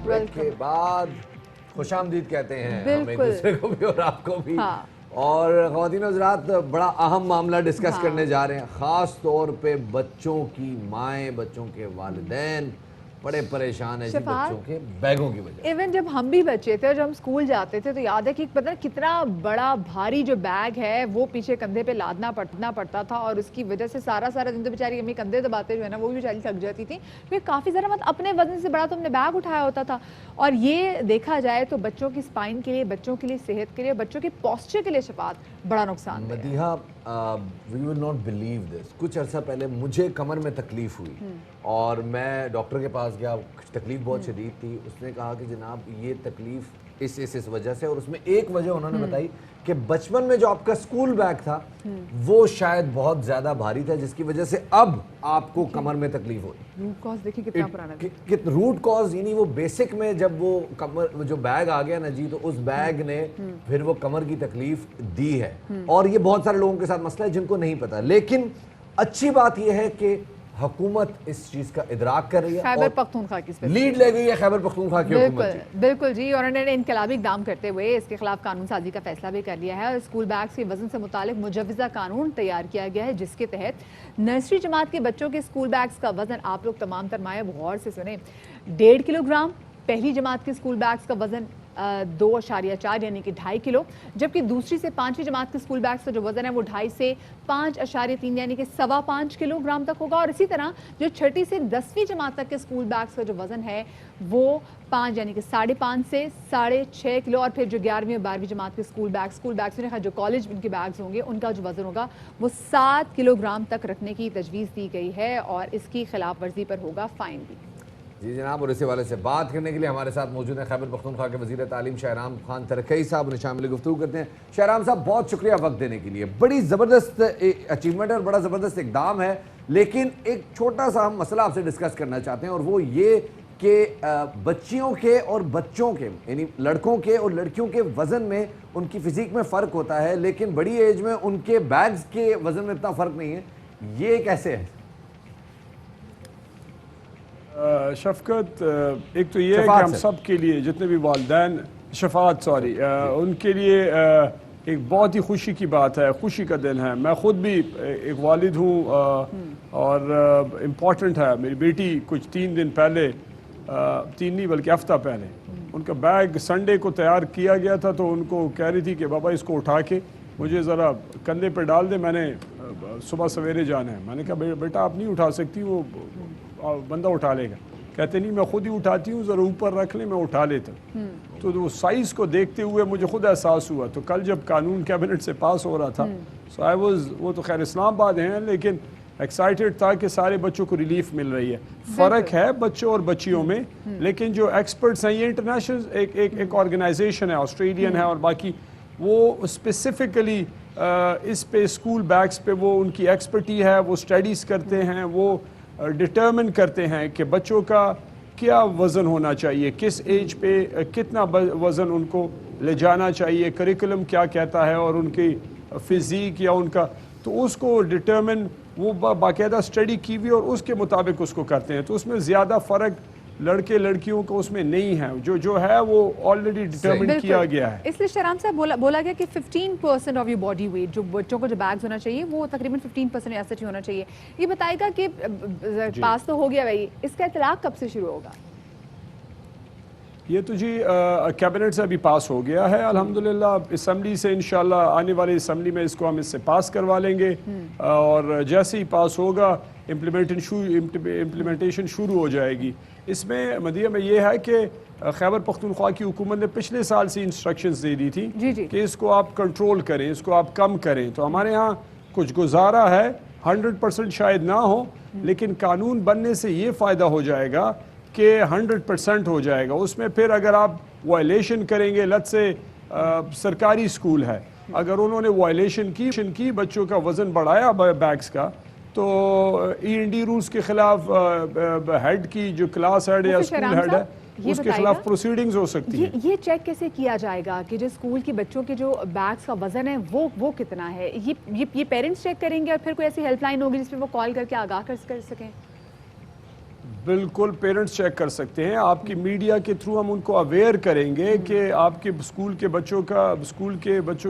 Break के बाद खुश आमदीद कहते हैं हम एक दूसरे को भी और आपको भी। और ख़वातीन हज़रात, बड़ा अहम मामला डिस्कस करने जा रहे हैं। ख़ास तौर पे बच्चों की माएँ, बच्चों के वालिदैन बड़े परेशान है जी बच्चों के बैगों की वजह। इवन जब हम भी बच्चे थे और जब हम स्कूल जाते थे तो याद है कि पता कितना बड़ा भारी जो बैग है वो पीछे कंधे पे लादना पड़ता था, और उसकी वजह से सारा दिन तो बेचारी अम्मी कंधे दबाते जो है ना वो भी बेचारी थक जाती थी, क्योंकि काफ़ी ज़रा मतलब अपने वजन से बड़ा तो हमने बैग उठाया होता था। और ये देखा जाए तो बच्चों की स्पाइन के लिए, बच्चों के लिए सेहत के लिए, बच्चों के पोस्चर के लिए शफात बड़ा नुकसान है। Madiha, we will not believe this, कुछ अर्सा पहले मुझे कमर में तकलीफ हुई और मैं डॉक्टर के पास गया। तकलीफ बहुत शदीद थी। उसने कहा कि जनाब ये तकलीफ इस वजह से, और उसमें एक वजह उन्होंने बताई कि बचपन में जो आपका स्कूल बैग था वो शायद बहुत ज्यादा भारी था, जिसकी वजह से अब आपको कमर में तकलीफ हो रही। रूट कॉज देखिए कितना पुराना है। रूट कॉज यानी वो बेसिक में जब वो कमर जो बैग आ गया ना जी, तो उस बैग ने फिर वो कमर की तकलीफ दी है। और ये बहुत सारे लोगों के साथ मसला है जिनको नहीं पता। लेकिन अच्छी बात यह है कि हुकूमत इस चीज का इदराक कर रही है, खैबर पख्तूनख्वा की लीड ले गई है खैबर पख्तूनख्वा की हुकूमत। बिल्कुल जी, और उन्होंने इनकलाबी इक़दाम करते हुए इसके खिलाफ कानून साजी का फैसला भी कर लिया है और स्कूल बैग्स के वजन से मुतालिक मुजव्वज़ा कानून तैयार किया गया है, जिसके तहत नर्सरी जमात के बच्चों के स्कूल बैग्स का वजन, आप लोग तमाम तरमाए गौर से सुने, 1.5 किलोग्राम। पहली जमात के स्कूल बैग्स का वजन 2.4 यानी कि 2.5 किलो, जबकि दूसरी से 5वीं जमात के स्कूल बैग्स का जो वजन है वो 2.5 से 5.3 यानी कि 5.25 किलोग्राम तक होगा। और इसी तरह जो 6ठी से 10वीं जमात तक के स्कूल बैग्स का जो वजन है वो 5 यानी कि 5.5 से 6.5 किलो। और फिर जो 11वीं और 12वीं जमात के स्कूल बैग्स में जो कॉलेज इनके बैग्स होंगे उनका जो वजन होगा वो 7 किलोग्राम तक रखने की तजवीज़ दी गई है, और इसकी खिलाफ वर्जी पर होगा फ़ाइन भी। जी जनाब, और इसी वाले से बात करने के लिए हमारे साथ मौजूद हैं खैबर पख्तूनख्वा के वज़ीर तालीम शाहराम खान तरकई साहब। उन्हें शामिल गुफ्तगू करते हैं। शाहराम साहब, बहुत शुक्रिया वक्त देने के लिए। बड़ी ज़बरदस्त अचीवमेंट है और बड़ा ज़बरदस्त इकदाम है, लेकिन एक छोटा सा हम मसला आपसे डिस्कस करना चाहते हैं, और वो ये कि बच्चियों के और बच्चों के यानी लड़कों के और लड़कियों के वज़न में उनकी फ़िज़ीक में फ़र्क होता है, लेकिन बड़ी एज में उनके बैग्स के वज़न में इतना फ़र्क नहीं है। ये कैसे है? शफकत, एक तो ये है कि हम सब के लिए जितने भी वालिदैन उनके लिए एक बहुत ही खुशी की बात है, खुशी का दिन है। मैं ख़ुद भी एक वालिद हूँ और इम्पॉर्टेंट है, मेरी बेटी कुछ 3 दिन पहले, 3 नहीं बल्कि हफ्ता पहले उनका बैग संडे को तैयार किया गया था, तो उनको कह रही थी कि बाबा इसको उठा के मुझे ज़रा कंधे पर डाल दे, मैंने सुबह सवेरे जाना है। मैंने कहा बेटा आप नहीं उठा सकती, वो बंदा उठा लेगा। कहते नहीं मैं खुद ही उठाती हूँ, ज़रा ऊपर रख ले, मैं उठा लेता हूँ। तो वो साइज़ को देखते हुए मुझे खुद एहसास हुआ। तो कल जब कानून कैबिनेट से पास हो रहा था, सो आई वाज, वो तो खैर इस्लामाबाद हैं, लेकिन एक्साइटेड था कि सारे बच्चों को रिलीफ मिल रही है। फ़र्क है बच्चों और बच्चियों में, लेकिन जो एक्सपर्ट्स हैं, ये इंटरनेशनल एक ऑर्गेनाइजेशन है, ऑस्ट्रेलियन है और बाकी, वो स्पेसिफिकली इस पे स्कूल बैग्स पे वो उनकी एक्सपर्टी है, वो स्टडीज़ करते हैं, वो डिटर्मिन करते हैं कि बच्चों का क्या वज़न होना चाहिए, किस एज पे कितना वज़न उनको ले जाना चाहिए, करिकुलम क्या कहता है और उनकी फ़िज़ीक या उनका, तो उसको डिटर्मिन वो बाकायदा स्टडी की हुई और उसके मुताबिक उसको करते हैं। तो उसमें ज़्यादा फ़र्क लड़के लड़कियों को उसमें नहीं है, जो है वो ऑलरेडी डिटरमिन किया गया है। इसलिए शाहराम साहब बोला गया कि 15% ऑफ योर बॉडी वेट जो बच्चों को जो बैग्स होना चाहिए वो तकरीबन 15% ऐसा ही होना चाहिए। ये बताएगा कि पास तो हो गया भाई, इसका इतलाक कब से शुरू होगा? ये तो जी कैबिनेट से अभी पास हो गया है अल्हम्दुलिल्लाह। असम्बली से इंशाल्लाह आने वाली असम्बली में इसको हम इससे पास करवा लेंगे, और जैसे ही पास होगा इम्प्लीमेंटेशन शुरू हो जाएगी। इसमें मदिया में ये है कि खैबर पख्तूनख्वा की हुकूमत ने पिछले साल से इंस्ट्रक्शंस दे दी थी कि इसको आप कंट्रोल करें, इसको आप कम करें। तो हमारे यहाँ कुछ गुजारा है, 100% शायद ना हो, लेकिन कानून बनने से ये फ़ायदा हो जाएगा कि 100% हो जाएगा। उसमें फिर अगर आप वायलेशन करेंगे, लत से सरकारी स्कूल है, अगर उन्होंने वायलेशन की बच्चों का वज़न बढ़ाया बैग्स का, तो END रूल्स के खिलाफ हेड की जो क्लास हेड या स्कूल हेड है उसके खिलाफ प्रोसीडिंग्स हो सकती है। ये चेक कैसे किया जाएगा कि जो स्कूल के बच्चों के जो बैग्स का वजन है वो कितना है? ये पेरेंट्स चेक करेंगे और फिर कोई ऐसी हेल्पलाइन होगी जिसपे वो कॉल करके आगाह कर सकें? بالکل پیرنٹس چیک کر سکتے ہیں. آپ کی میڈیا کے تھرو ہم ان کو اویئر کریں گے کہ آپ کے اسکول کے بچوں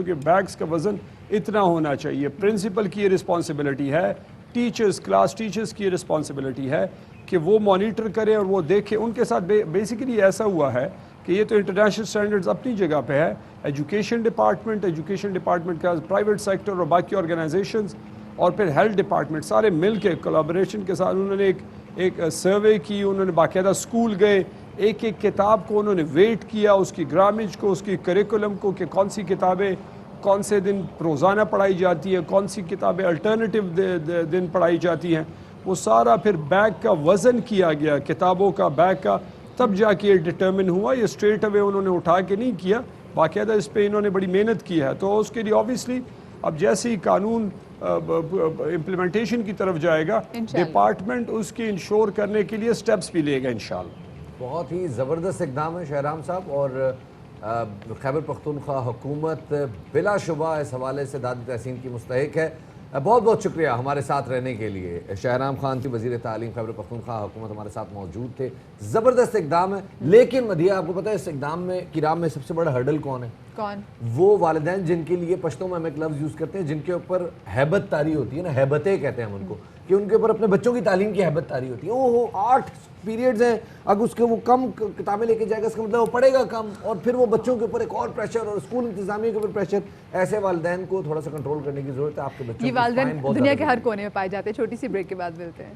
کے بیگس کا وزن اتنا ہونا چاہیے. پرنسپل کی یہ رسپانسبلٹی ہے, کلاس ٹیچرز کی یہ رسپانسبلٹی ہے کہ وہ مانیٹر کریں اور وہ دیکھیں. ان کے ساتھ بیسیکلی ایسا ہوا ہے کہ یہ تو انٹرنیشنل سٹینڈرڈز اپنی جگہ پہ ہے, ایجوکیشن ڈپارٹمنٹ کا پرائیویٹ سیکٹر اور باقی آرگنائزیشنز اور پھر ہیلتھ ڈپارٹمنٹ سارے مل کے کولیبریشن کے ساتھ انہوں نے ایک سروے کی. انہوں نے باقاعدہ اسکول گئے, ایک کتاب کو انہوں نے ویٹ کیا, اس کی گرامج کو, اس کی کریکولم کو, کہ کون سی کتابیں کون سے دن روزانہ پڑھائی جاتی ہیں, کون سی کتابیں الٹرنیٹیو دن پڑھائی جاتی ہیں. وہ سارا پھر بیگ کا وزن کیا گیا, کتابوں کا, بیگ کا, تب جا کے یہ ڈٹرمن ہوا. یہ اسٹریٹ اوے انہوں نے اٹھا کے نہیں کیا, باقاعدہ اس پہ انہوں نے بڑی محنت کی ہے. تو اس کے لیے آبویسلی اب جیسے ہی قانون امپلیمنٹیشن کی طرف جائے گا, ڈپارٹمنٹ اس کی انشور کرنے کے لیے سٹیپس بھی لے گا انشاءاللہ. بہت ہی زبردست اقدام ہے شہرام صاحب, اور خیبر پختونخوا حکومت بلا شبہ اس حوالے سے داد تحسین کی مستحق ہے. بہت بہت شکریہ ہمارے ساتھ رہنے کے لیے. شہرام خان تھی وزیر تعلیم خیبر پختونخوا حکومت, ہمارے ساتھ موجود تھے. زبردست اقدام ہے, لیکن مدیہ آپ کو پتہ ہے اس اقدام میں کرام میں سب سے بڑا ہرڈل کون ہے؟ کون؟ وہ والدین جن کے لیے پشتوں میں ہم ایک لفظ یوز کرتے ہیں, جن کے اوپر ہیبت طاری ہوتی ہے نا, ہیبتیں کہتے ہیں ہم ان کو, کہ ان کے اوپر اپنے بچوں کی تعلیم کی ہیبت طاری ہوتی ہے. وہ 8 پیریڈز ہیں, اگر اس کے وہ کم کتابیں لے کے جائے گا اس کا مطلب وہ پڑھے گا کم, اور پھر وہ بچوں کے اوپر ایک اور پریشر, اور اسکول انتظامیہ کے اوپر پریشر. ایسے والدین کو تھوڑا سا کنٹرول کرنے کی ضرورت ہے. آپ کے بچوں یہ والدین دنیا کے ہر کونے میں پائے جاتے ہیں. چھوٹی سی بریک کے بعد ملتے ہیں.